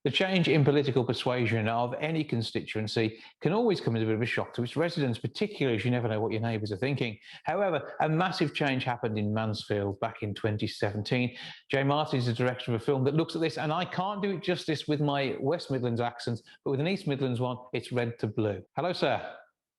The change in political persuasion of any constituency can always come as a bit of a shock to its residents, particularly as you never know what your neighbours are thinking. However, a massive change happened in Mansfield back in 2017. Jay Martin is the director of a film that looks at this, and I can't do it justice with my West Midlands accent, but with an East Midlands one, it's Red to Blue. Hello, sir.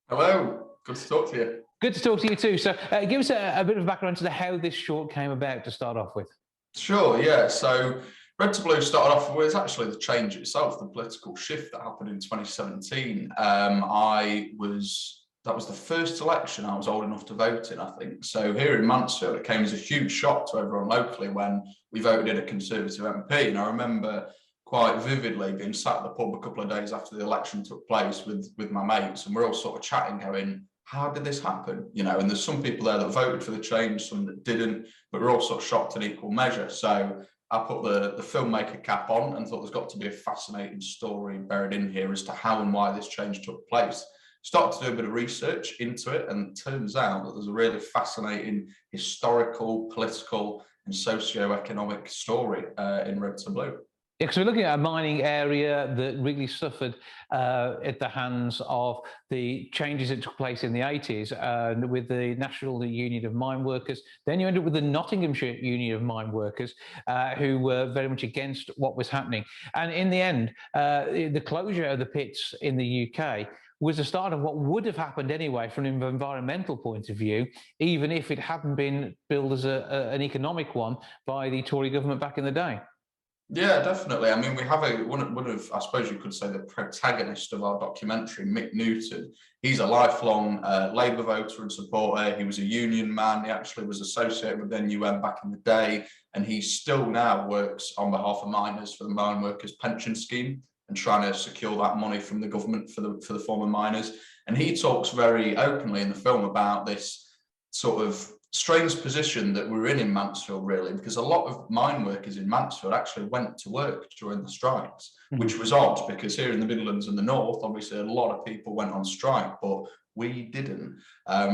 Hello, good to talk to you. Good to talk to you too. So give us a bit of background to how this short came about to start off with. Sure, yeah. So Red to Blue started off with actually the change itself, the political shift that happened in 2017. That was the first election I was old enough to vote in, I think. So here in Mansfield, it came as a huge shock to everyone locally when we voted in a Conservative MP. And I remember quite vividly being sat at the pub a couple of days after the election took place with my mates, and we're all sort of chatting, going, how did this happen? You know, and there's some people there that voted for the change, some that didn't, but we're all sort of shocked in equal measure. So I put the filmmaker cap on and thought there's got to be a fascinating story buried in here as to how and why this change took place. Started to do a bit of research into it, and it turns out that there's a really fascinating historical, political and socio-economic story in Red to Blue. Yeah, because we're looking at a mining area that really suffered at the hands of the changes that took place in the 80s with the National Union of Mine Workers. Then you end up with the Nottinghamshire Union of Mine Workers, who were very much against what was happening. And in the end, the closure of the pits in the UK was the start of what would have happened anyway from an environmental point of view, even if it hadn't been billed as an economic one by the Tory government back in the day. Yeah, definitely. I mean, we have one of, I suppose you could say, the protagonist of our documentary, Mick Newton. He's a lifelong Labour voter and supporter. He was a union man. He actually was associated with NUM back in the day, and he still now works on behalf of miners for the Mine Workers Pension Scheme and trying to secure that money from the government for the former miners. And he talks very openly in the film about this sort of strange position that we're in Mansfield, really, because a lot of mine workers in Mansfield actually went to work during the strikes, which was odd because here in the Midlands and the North, obviously a lot of people went on strike, but we didn't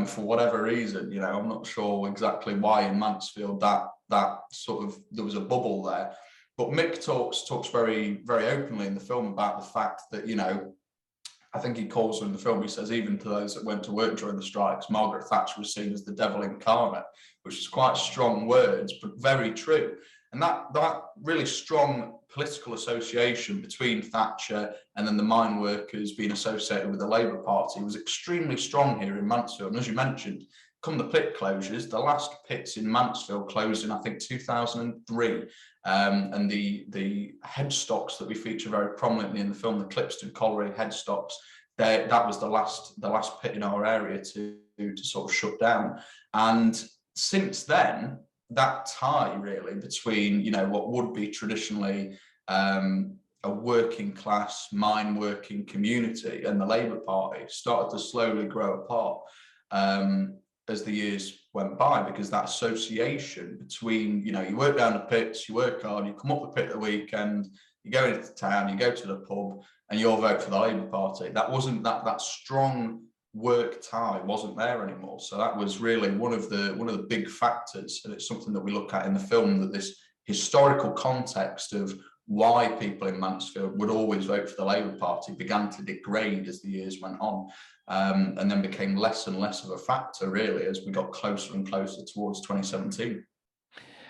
for whatever reason. You know, I'm not sure exactly why in Mansfield that sort of, there was a bubble there. But Mick talks very, very openly in the film about the fact that, you know, I think he calls her in the film, he says, even to those that went to work during the strikes, Margaret Thatcher was seen as the devil incarnate, which is quite strong words, but very true. And that really strong political association between Thatcher and then the mine workers being associated with the Labour Party was extremely strong here in Mansfield. And as you mentioned, come the pit closures, the last pits in Mansfield closed in, I think, 2003. And the headstocks that we feature very prominently in the film, the Clipston Colliery headstocks, that was the last pit in our area to sort of shut down. And since then, that tie really between, you know, what would be traditionally a working class mine working community and the Labour Party started to slowly grow apart as the years went by, because that association between, you know, you work down the pits, you work hard, you come up the pit at the weekend, you go into town, you go to the pub, and you all vote for the Labour Party. That wasn't that strong work tie wasn't there anymore. So that was really one of the big factors, and it's something that we look at in the film, that this historical context of why people in Mansfield would always vote for the Labour Party began to degrade as the years went on, and then became less and less of a factor, really, as we got closer and closer towards 2017.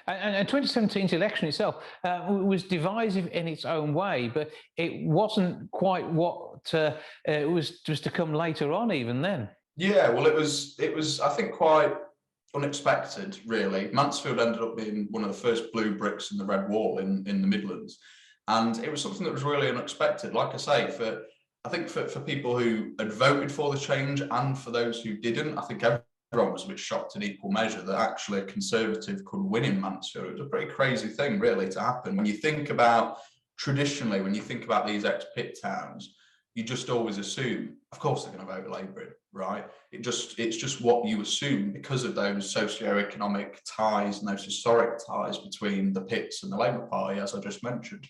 And 2017's election itself was divisive in its own way, but it wasn't quite what it was just to come later on even then. Yeah, well, it was I think quite unexpected, really. Mansfield ended up being one of the first blue bricks in the red wall in the Midlands, and it was something that was really unexpected. Like I say, I think for people who had voted for the change and for those who didn't, I think everyone was a bit shocked in equal measure that actually a Conservative could win in Mansfield. It was a pretty crazy thing, really, to happen. When you think about, traditionally, when you think about these ex-pit towns, you just always assume, of course, they're going to vote Labour, right? It's just what you assume because of those socio-economic ties and those historic ties between the pits and the Labour Party, as I just mentioned.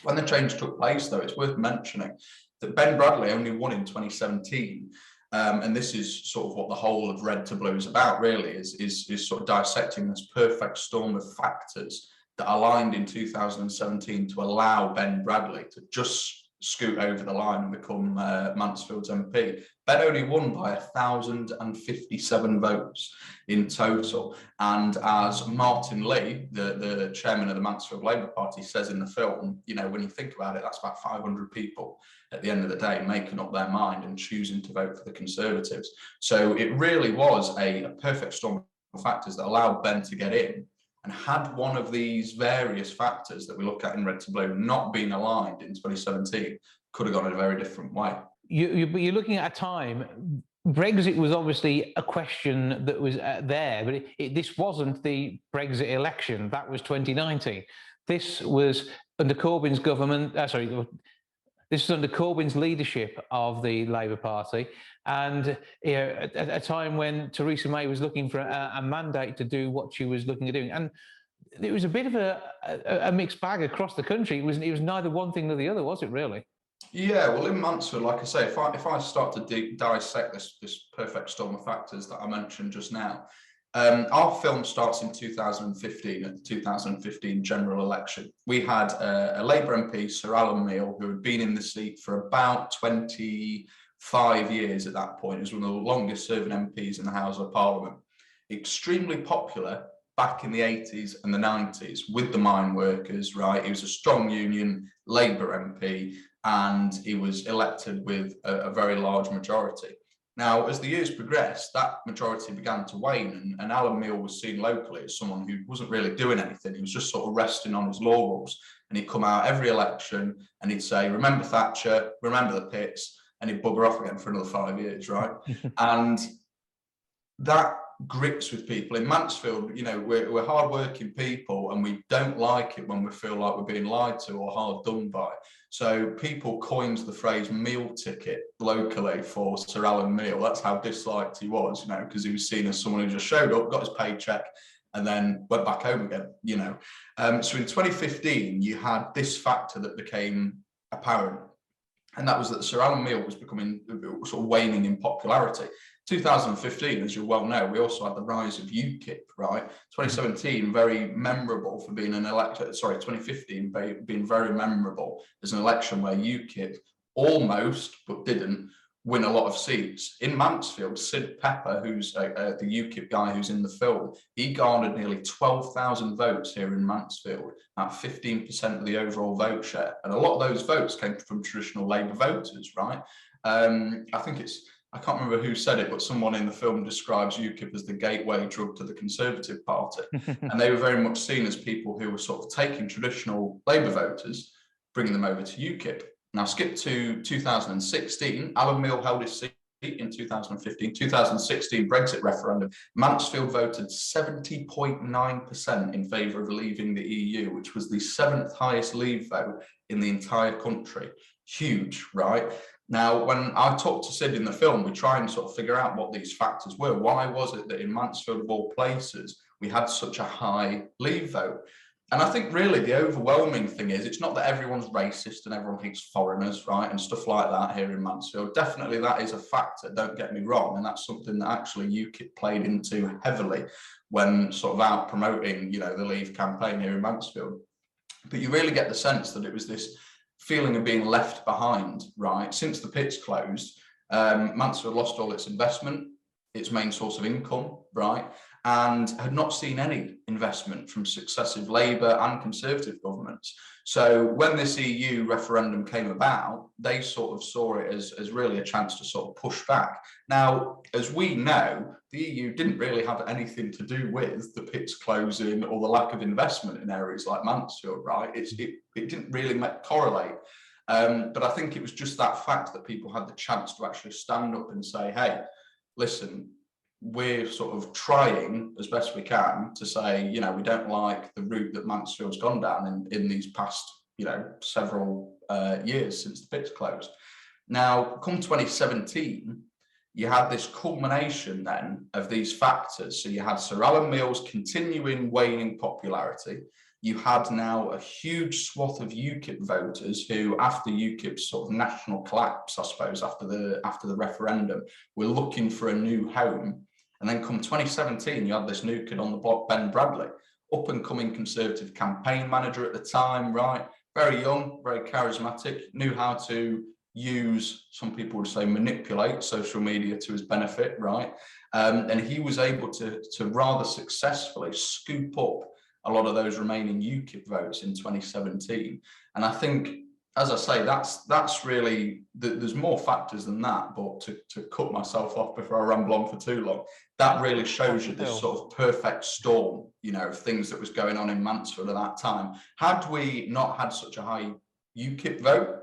When the change took place, though, it's worth mentioning that Ben Bradley only won in 2017. And this is sort of what the whole of Red to Blue is about, really, is sort of dissecting this perfect storm of factors that aligned in 2017 to allow Ben Bradley to just scoot over the line and become Mansfield's MP. Ben only won by 1,057 votes in total. And as Martin Lee, the chairman of the Mansfield Labour Party, says in the film, you know, when you think about it, that's about 500 people at the end of the day making up their mind and choosing to vote for the Conservatives. So it really was a perfect storm of factors that allowed Ben to get in. And had one of these various factors that we look at in Red to Blue not been aligned in 2017, could have gone in a very different way. You're looking at a time, Brexit was obviously a question that was there, but this wasn't the Brexit election. That was 2019. This was under Corbyn's government, this was under Corbyn's leadership of the Labour Party, and you know, at a time when Theresa May was looking for a mandate to do what she was looking at doing. And it was a bit of a mixed bag across the country. It was neither one thing nor the other, was it really? Yeah, well, in Mansfield, like I say, if I start to dissect this perfect storm of factors that I mentioned just now, our film starts in 2015, at the 2015 general election. We had a Labour MP, Sir Alan Meale, who had been in the seat for about 25 years at that point. He was one of the longest serving MPs in the House of Parliament. Extremely popular back in the 80s and the 90s with the mine workers, right? He was a strong union Labour MP, and he was elected with a very large majority. Now, as the years progressed, that majority began to wane, and Alan Meale was seen locally as someone who wasn't really doing anything. He was just sort of resting on his laurels, and he'd come out every election and he'd say, remember Thatcher, remember the pits, and he'd bugger off again for another 5 years, right? And that grips with people. In Mansfield, you know, we're hard-working people, and we don't like it when we feel like we're being lied to or hard done by. So people coined the phrase meal ticket locally for Sir Alan Meale. That's how disliked he was, you know, because he was seen as someone who just showed up, got his paycheck, and then went back home again, you know. So in 2015, you had this factor that became apparent, and that was that Sir Alan Meale was becoming sort of waning in popularity. 2015, as you well know, we also had the rise of UKIP, right? 2017, very memorable for being an election, 2015 being very memorable as an election where UKIP almost, but didn't, win a lot of seats. In Mansfield, Sid Pepper, who's the UKIP guy who's in the film, he garnered nearly 12,000 votes here in Mansfield, at 15% of the overall vote share. And a lot of those votes came from traditional Labour voters, right? I can't remember who said it, but someone in the film describes UKIP as the gateway drug to the Conservative Party. And they were very much seen as people who were sort of taking traditional Labour voters, bringing them over to UKIP. Now, skip to 2016, Alan Meale held his seat in 2015. 2016 Brexit referendum, Mansfield voted 70.9% in favour of leaving the EU, which was the 7th highest leave vote in the entire country. Huge, right? Now, when I talked to Sid in the film, we try and sort of figure out what these factors were. Why was it that in Mansfield, of all places, we had such a high leave vote? And I think really the overwhelming thing is, it's not that everyone's racist and everyone hates foreigners, right, and stuff like that here in Mansfield. Definitely that is a factor, don't get me wrong, and that's something that actually UKIP played into heavily when sort of out promoting, you know, the Leave campaign here in Mansfield. But you really get the sense that it was this feeling of being left behind, right? Since the pits closed, Mansfield lost all its investment, its main source of income, right? And had not seen any investment from successive Labour and Conservative governments. So when this EU referendum came about, they sort of saw it as really a chance to sort of push back. Now, as we know, the EU didn't really have anything to do with the pits closing or the lack of investment in areas like Mansfield, right? It didn't really correlate. But I think it was just that fact that people had the chance to actually stand up and say, hey, listen, we're sort of trying as best we can to say, you know, we don't like the route that Mansfield's gone down in these past, you know, several years since the pits closed. Now, come 2017, you had this culmination then of these factors. So you had Sir Alan Meale's continuing waning popularity. You had now a huge swath of UKIP voters who, after UKIP's sort of national collapse, I suppose, after the referendum, were looking for a new home. And then come 2017, you had this new kid on the block, Ben Bradley, up-and-coming Conservative campaign manager at the time, right? Very young, very charismatic, knew how to use, some people would say manipulate social media to his benefit, right? And he was able to rather successfully scoop up a lot of those remaining UKIP votes in 2017. And I think, as I say, that's really, there's more factors than that, but to cut myself off before I ramble on for too long, that really shows you this sort of perfect storm, you know, of things that was going on in Mansfield at that time. Had we not had such a high UKIP vote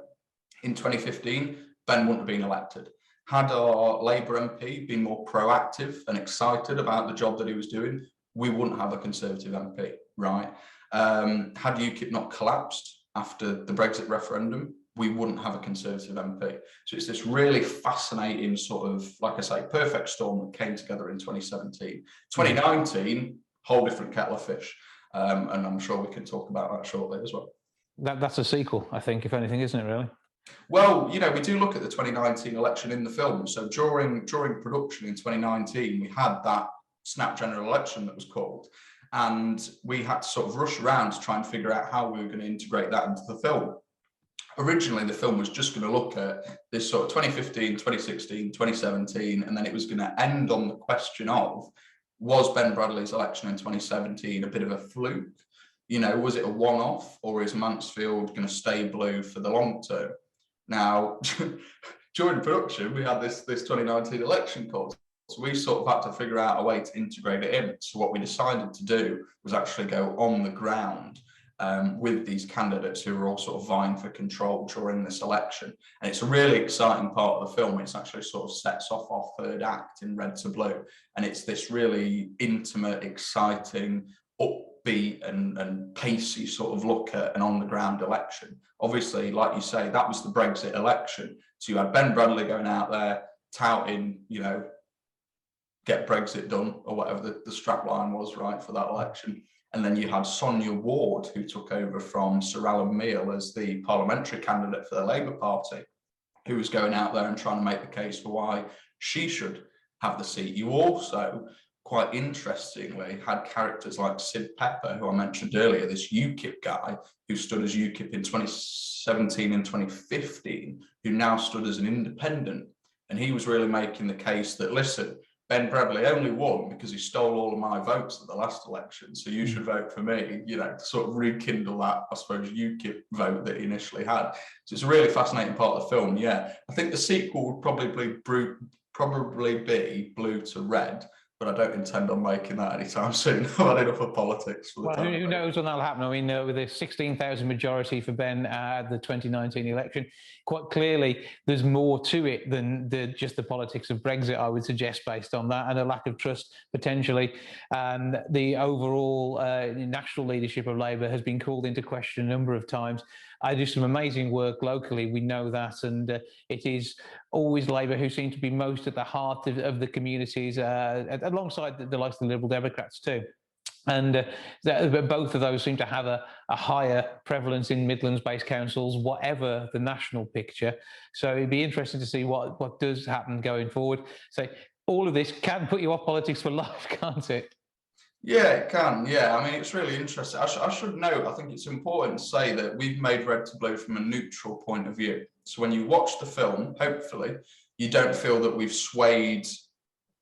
in 2015, Ben wouldn't have been elected. Had our Labour MP been more proactive and excited about the job that he was doing, we wouldn't have a Conservative MP, right? Had UKIP not collapsed after the Brexit referendum, we wouldn't have a Conservative MP. So it's this really fascinating sort of, like I say, perfect storm that came together in 2017. 2019, whole different kettle of fish. And I'm sure we can talk about that shortly as well. That's a sequel, I think, if anything, isn't it, really? Well, you know, we do look at the 2019 election in the film. So during production in 2019, we had that snap general election that was called, and we had to sort of rush around to try and figure out how we were going to integrate that into the film. Originally, the film was just going to look at this sort of 2015, 2016, 2017, and then it was going to end on the question of, was Ben Bradley's election in 2017 a bit of a fluke? You know, was it a one-off, or is Mansfield going to stay blue for the long term? Now, during production, we had this 2019 election called. So we sort of had to figure out a way to integrate it in. So what we decided to do was actually go on the ground with these candidates who were all sort of vying for control during this election. And it's a really exciting part of the film. It's actually sort of sets off our third act in Red to Blue. And it's this really intimate, exciting, upbeat and pacey sort of look at an on-the-ground election. Obviously, like you say, that was the Brexit election. So you had Ben Bradley going out there touting, you know, get Brexit done, or whatever the strapline was, right, for that election. And then you had Sonia Ward, who took over from Sir Alan Meale as the parliamentary candidate for the Labour Party, who was going out there and trying to make the case for why she should have the seat. You also, quite interestingly, had characters like Sid Pepper, who I mentioned earlier, this UKIP guy who stood as UKIP in 2017 and 2015, who now stood as an independent. And he was really making the case that, listen, Ben Bradley only won because he stole all of my votes at the last election, so you should vote for me, you know, to sort of rekindle that, I suppose, UKIP vote that he initially had. So it's a really fascinating part of the film, yeah. I think the sequel would probably be Blue to Red, but I don't intend on making that anytime soon. I've had enough of politics for the time. Who knows when that'll happen? I mean, with a 16,000 majority for Ben at the 2019 election, quite clearly there's more to it than just the politics of Brexit, I would suggest, based on that, and a lack of trust potentially. And the overall national leadership of Labour has been called into question a number of times. I do some amazing work locally, we know that, and it is always Labour who seem to be most at the heart of the communities, alongside the likes of the Liberal Democrats too. And both of those seem to have a higher prevalence in Midlands-based councils, whatever the national picture. So it'd be interesting to see what does happen going forward. So all of this can put you off politics for life, can't it? Yeah, it can. Yeah, I mean, it's really interesting. I should note, I think it's important to say that we've made Red to Blue from a neutral point of view. So when you watch the film, hopefully, you don't feel that we've swayed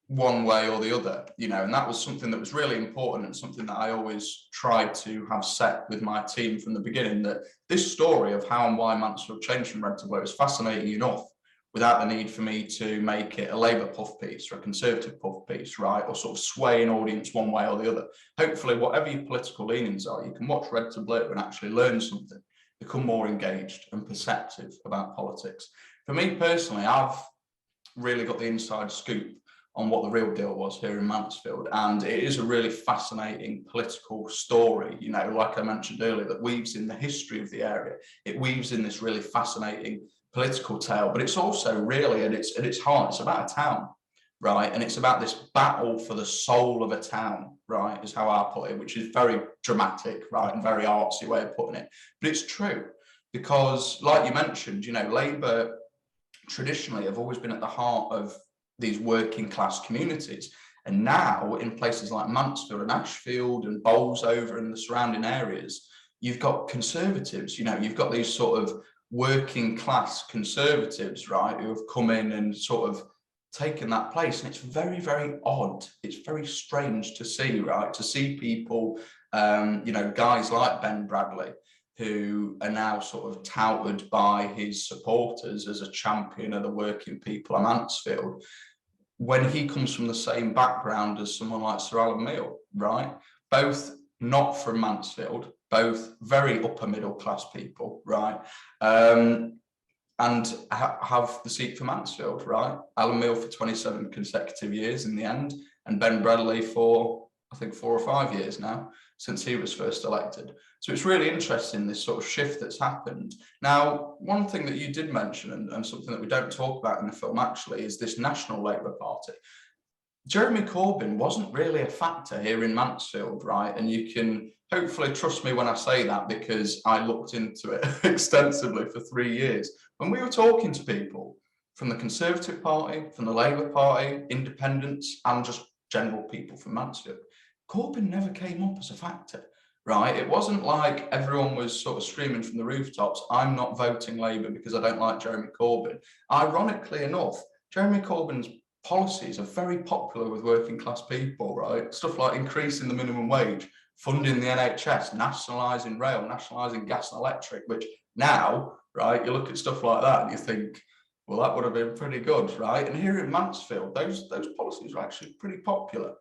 one way or the other, you know, and that was something that was really important and something that I always tried to have set with my team from the beginning, that this story of how and why Mansfield changed from Red to Blue is fascinating enough without the need for me to make it a Labour puff piece or a Conservative puff piece, right? Or sort of sway an audience one way or the other. Hopefully, whatever your political leanings are, you can watch Red to Blue and actually learn something, become more engaged and perceptive about politics. For me personally, I've really got the inside scoop on what the real deal was here in Mansfield. And it is a really fascinating political story, you know, like I mentioned earlier, that weaves in the history of the area. It weaves in this really fascinating political tale, but it's also really at its heart, it's about a town, right? And it's about this battle for the soul of a town, right, is how I put it, which is very dramatic, right, and very artsy way of putting it. But it's true, because like you mentioned, you know, Labour traditionally have always been at the heart of these working class communities. And now in places like Mansfield and Ashfield and Bolsover and the surrounding areas, you've got Conservatives, you've got these sort of working class Conservatives, right, who have come in and sort of taken that place. And it's very, very odd. It's very strange to see, right, to see people, guys like Ben Bradley, who are now sort of touted by his supporters as a champion of the working people of Mansfield, when he comes from the same background as someone like Sir Alan Meale, right? Both not from Mansfield, both very upper middle class people, right? And have the seat for Mansfield, right? Alan Meale for 27 consecutive years in the end, and Ben Bradley for, I think, 4 or 5 years now, since he was first elected. So it's really interesting, this sort of shift that's happened. Now, one thing that you did mention, and something that we don't talk about in the film actually, is this National Labour Party. Jeremy Corbyn wasn't really a factor here in Mansfield, right? And you can hopefully trust me when I say that, because I looked into it extensively for 3 years. When we were talking to people from the Conservative Party, from the Labour Party, independents, and just general people from Mansfield, Corbyn never came up as a factor, right? It wasn't like everyone was sort of screaming from the rooftops, I'm not voting Labour because I don't like Jeremy Corbyn. Ironically enough, Jeremy Corbyn's policies are very popular with working class people, right? Stuff like increasing the minimum wage, funding the NHS, nationalising rail, nationalising gas and electric, which now, right, you look at stuff like that and you think, well, that would have been pretty good, right? And here in Mansfield, those policies are actually pretty popular,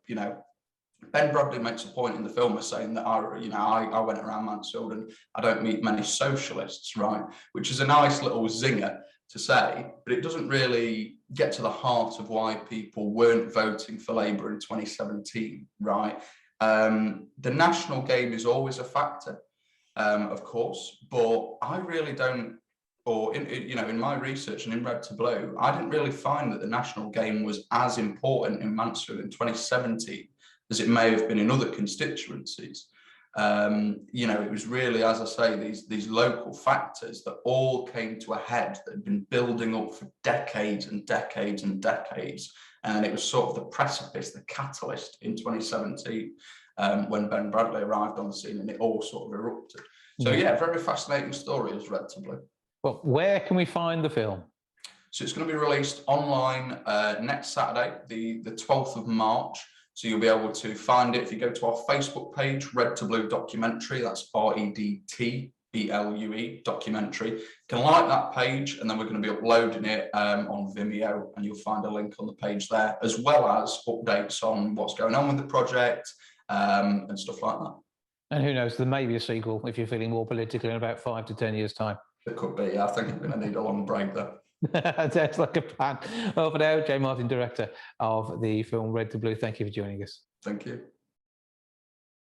Ben Bradley makes a point in the film of saying that I went around Mansfield and I don't meet many socialists, right? Which is a nice little zinger to say, but it doesn't really get to the heart of why people weren't voting for Labour in 2017, right? The national game is always a factor, of course, but I really don't, or in my research and in REDtBLUE, I didn't really find that the national game was as important in Mansfield in 2017 as it may have been in other constituencies. It was really, as I say, these local factors that all came to a head that had been building up for decades and decades and decades. And it was sort of the precipice, the catalyst in 2017, when Ben Bradley arrived on the scene and it all sort of erupted. So yeah, very fascinating story as REDtBLUE. Well, where can we find the film? So it's going to be released online next Saturday, the 12th of March. So you'll be able to find it if you go to our Facebook page, REDtBLUE Documentary, that's REDtBLUE Documentary. You can like that page, and then we're going to be uploading it on Vimeo, and you'll find a link on the page there, as well as updates on what's going on with the project and stuff like that. And who knows, there may be a sequel if you're feeling more political in about 5 to 10 years' time. It could be. I think I'm going to need a long break there. That's like a plan. Well, for now, Jay Martin, director of the film REDtBLUE, thank you for joining us. Thank you.